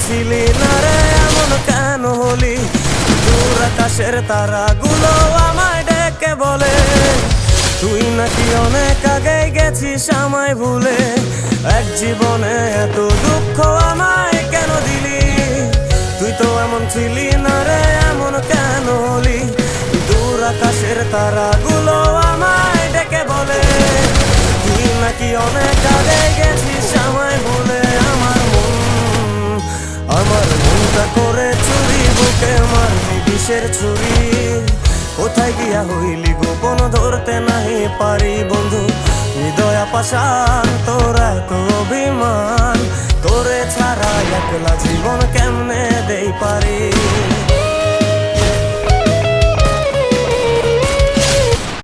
ছিলি না রে এমন কেন হলি? দূর আকাশের তারাগুলো আমায় ডেকে বলে তুই নাকি অনেক আগে গেছিস আমায় ভুলে। এক জীবনে এত দুঃখ আমায় কেন দিলি? তুই তো এমন ছিলি না রে এমন কেন হলি? দূর আকাশের তারাগুলো আমায় ডেকে বলে তুই নাকি অনেক আগে গেছিস আমায় ভুলে। আমার মনটা করে চুরি, বুকে মারলি বিষের ছুরি। কোথায় গিয়া হইলি গোপন ধরতে নাহি পারি বন্ধু। হৃদয় পাষাণ তোর এত অভিমান, তোরে ছাড়া একলা জীবন কেমনে দেই পারি?